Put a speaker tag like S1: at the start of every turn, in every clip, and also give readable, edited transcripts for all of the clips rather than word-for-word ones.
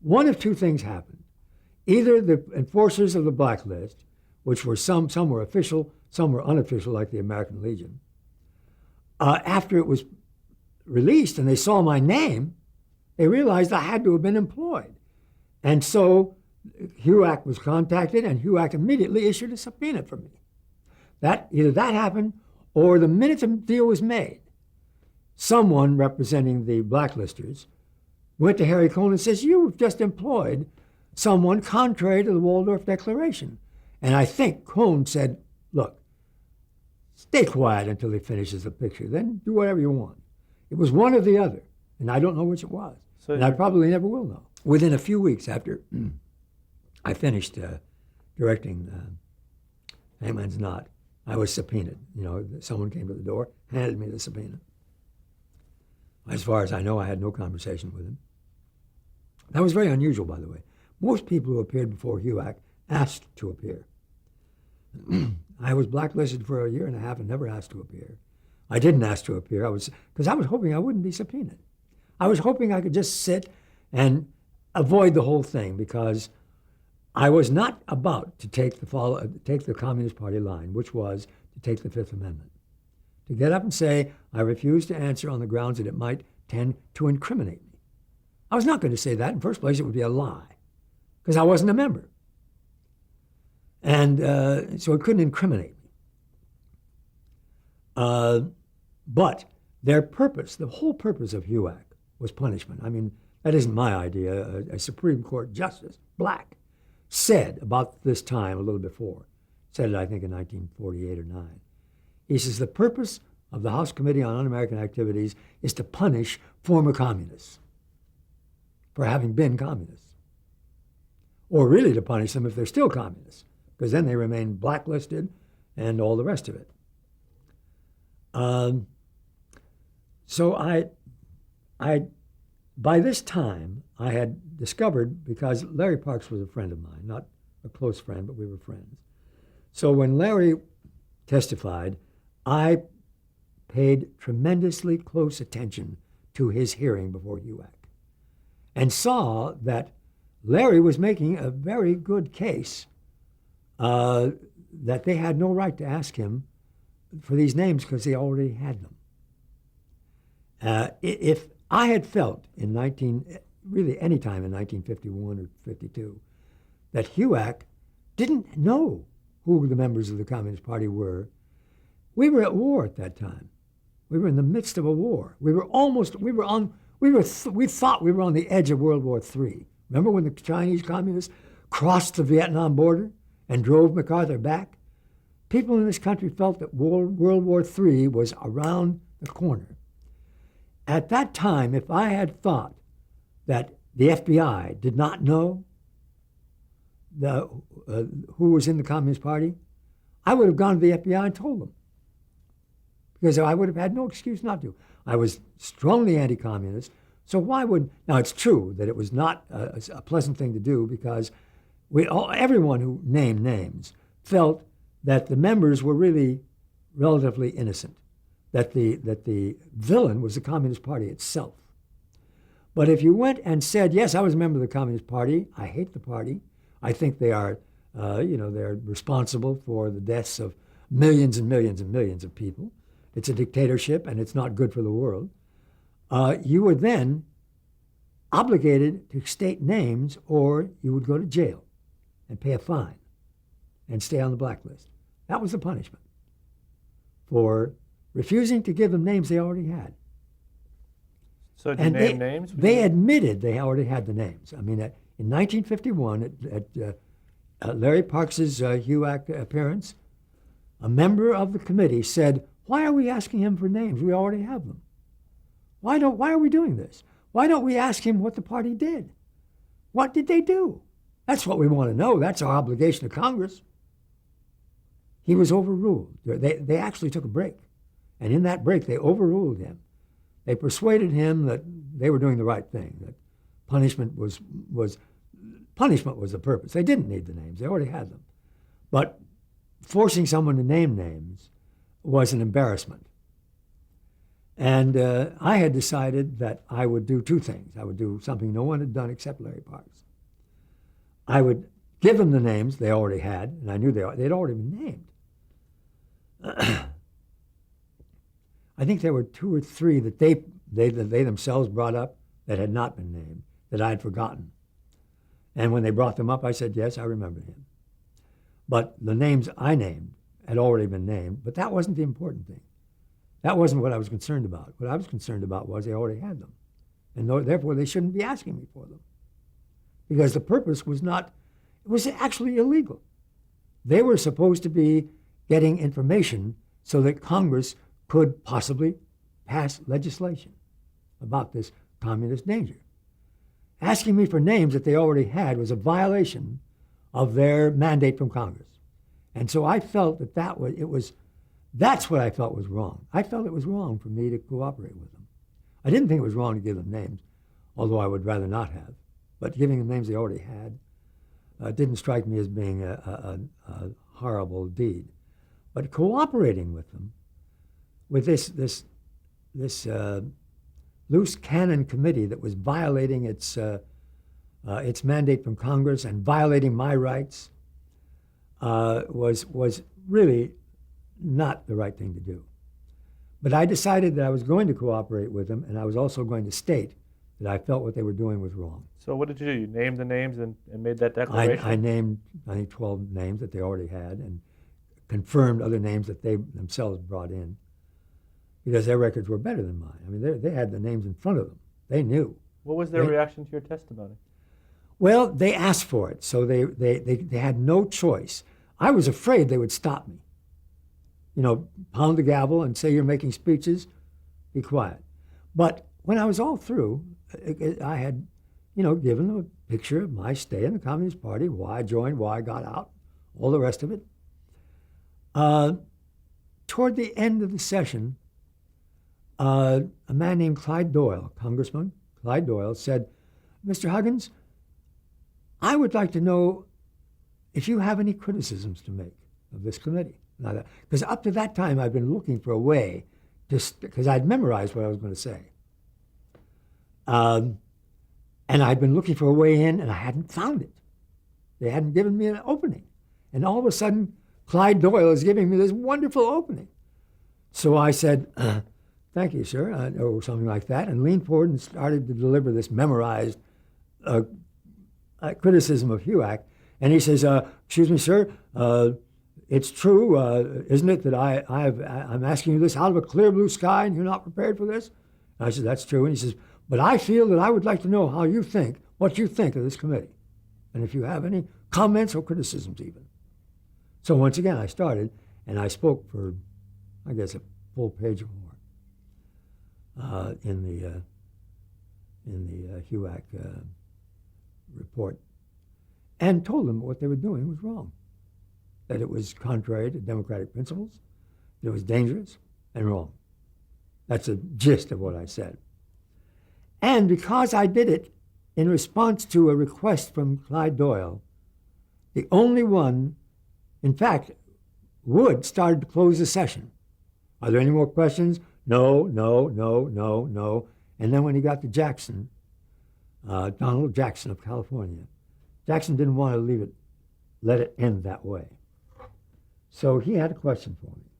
S1: one of two things happened. Either the enforcers of the blacklist, which were some were official, some were unofficial, like the American Legion, after it was released and they saw my name, they realized I had to have been employed. And so HUAC was contacted, and HUAC immediately issued a subpoena for me. Either that happened, or the minute the deal was made, someone representing the blacklisters went to Harry Cohn and says, "You've just employed someone contrary to the Waldorf Declaration." And I think Cohn said, "Look, stay quiet until he finishes the picture, then do whatever you want." It was one or the other, and I don't know which it was. And I probably never will know. Within a few weeks after I finished directing Hangman's Knot, I was subpoenaed. Someone came to the door, handed me the subpoena. As far as I know, I had no conversation with him. That was very unusual, by the way. Most people who appeared before HUAC asked to appear. I was blacklisted for a year and a half and never asked to appear. I didn't ask to appear because I was hoping I wouldn't be subpoenaed. I was hoping I could just sit and avoid the whole thing, because I was not about to take the Communist Party line, which was to take the Fifth Amendment. To get up and say, I refuse to answer on the grounds that it might tend to incriminate me. I was not going to say that. In the first place, it would be a lie, because I wasn't a member. And so it couldn't incriminate me. But their purpose, the whole purpose of HUAC, was punishment. I mean, that isn't my idea. A Supreme Court justice, black, said about this time a little before, said it, I think, in 1948 or 9. He says, the purpose of the House Committee on Un-American Activities is to punish former communists for having been communists. Or really to punish them if they're still communists, because then they remain blacklisted and all the rest of it. So by this time, I had discovered, because Larry Parks was a friend of mine, not a close friend, but we were friends. So when Larry testified, I paid tremendously close attention to his hearing before HUAC and saw that Larry was making a very good case that they had no right to ask him for these names because they already had them. If I had felt really any time in 1951 or 52, that HUAC didn't know who the members of the Communist Party were, we were at war at that time. We were in the midst of a war. We thought we were on the edge of World War III. Remember when the Chinese communists crossed the Vietnam border and drove MacArthur back? People in this country felt that World War III was around the corner. At that time, if I had thought that the FBI did not know who was in the Communist Party, I would have gone to the FBI and told them, because I would have had no excuse not to. I was strongly anti-communist, so why would... Now, it's true that it was not a pleasant thing to do, because everyone who named names felt that the members were really relatively innocent, that the villain was the Communist Party itself. But if you went and said, yes, I was a member of the Communist Party, I hate the party, I think they are, they're responsible for the deaths of millions and millions and millions of people. It's a dictatorship and it's not good for the world. You were then obligated to state names, or you would go to jail and pay a fine and stay on the blacklist. That was the punishment for refusing to give them names they already had.
S2: So did you name names?
S1: They admitted they already had the names. I mean, in 1951, at Larry Parks's HUAC appearance, a member of the committee said, "Why are we asking him for names? We already have them. Why are we doing this? Why don't we ask him what the party did? What did they do? That's what we want to know. That's our obligation to Congress." He was overruled. They actually took a break. And in that break, they overruled him. They persuaded him that they were doing the right thing, that punishment was the purpose. They didn't need the names. They already had them. But forcing someone to name names was an embarrassment. And I had decided that I would do two things. I would do something no one had done except Larry Parks. I would give them the names they already had, and I knew they'd already been named. I think there were 2 or 3 that they themselves brought up that had not been named, that I had forgotten. And when they brought them up, I said, yes, I remember him. But the names I named had already been named, but that wasn't the important thing. That wasn't what I was concerned about. What I was concerned about was they already had them. And therefore, they shouldn't be asking me for them. Because the purpose was not, it was actually illegal. They were supposed to be getting information so that Congress could possibly pass legislation about this communist danger. Asking me for names that they already had was a violation of their mandate from Congress. And so I felt that's what I felt was wrong. I felt it was wrong for me to cooperate with them. I didn't think it was wrong to give them names, although I would rather not have. But giving them names they already had didn't strike me as being a horrible deed. But cooperating with them, with this loose cannon committee that was violating its mandate from Congress and violating my rights, was really not the right thing to do. But I decided that I was going to cooperate with them, and I was also going to state that I felt what they were doing was wrong.
S2: So what did you do? You named the names and made that declaration?
S1: I named, I think, 12 names that they already had and confirmed other names that they themselves brought in because their records were better than mine. I mean, they had the names in front of them. They knew.
S2: What was their reaction to your testimony?
S1: Well, they asked for it, so they had no choice. I was afraid they would stop me. You know, pound the gavel and say you're making speeches, be quiet. But when I was all through, I had, given them a picture of my stay in the Communist Party, why I joined, why I got out, all the rest of it. Toward the end of the session, a man named Clyde Doyle, Congressman Clyde Doyle, said, Mr. Huggins, I would like to know if you have any criticisms to make of this committee. Because up to that time, I'd been looking for a way, because I'd memorized what I was going to say. And I'd been looking for a way in, and I hadn't found it. They hadn't given me an opening. And all of a sudden, Clyde Doyle is giving me this wonderful opening. So I said, thank you, sir, or something like that, and leaned forward and started to deliver this memorized criticism of HUAC. And he says, excuse me, sir, it's true, isn't it, that I'm asking you this out of a clear blue sky and you're not prepared for this? And I said, that's true. And he says, but I feel that I would like to know what you think of this committee, and if you have any comments or criticisms even. So once again, I started, and I spoke for, I guess, a full page or more in the HUAC report, and told them what they were doing was wrong, that it was contrary to democratic principles, that it was dangerous and wrong. That's the gist of what I said. And because I did it in response to a request from Clyde Doyle, the only one, in fact, Wood started to close the session. Are there any more questions? No. And then when he got to Jackson, Donald Jackson of California, Jackson didn't want to let it end that way. So he had a question for me,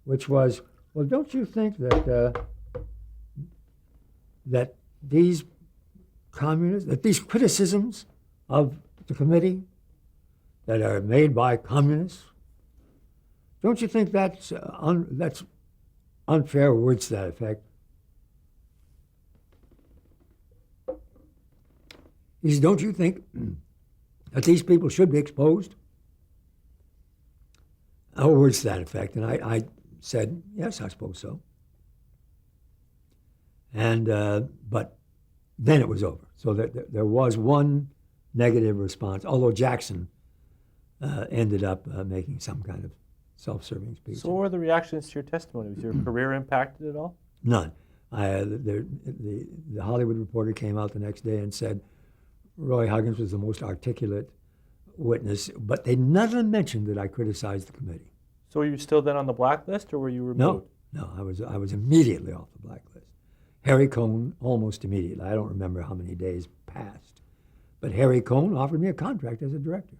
S1: which was, well, don't you think that that these criticisms of the committee that are made by communists, don't you think that's unfair, words to that effect? He says, don't you think that these people should be exposed? Words to that effect. And I said, yes, I suppose so. And but then it was over. So there was one negative response, although Jackson ended up making some kind of self-serving speech.
S2: So what were the reactions to your testimony? Was your career impacted at all?
S1: None. The Hollywood Reporter came out the next day and said Roy Huggins was the most articulate witness, but they never mentioned that I criticized the committee.
S2: So were you still then on the blacklist, or were you removed?
S1: No, I was immediately off the blacklist. Harry Cohn, almost immediately. I don't remember how many days passed. But Harry Cohn offered me a contract as a director.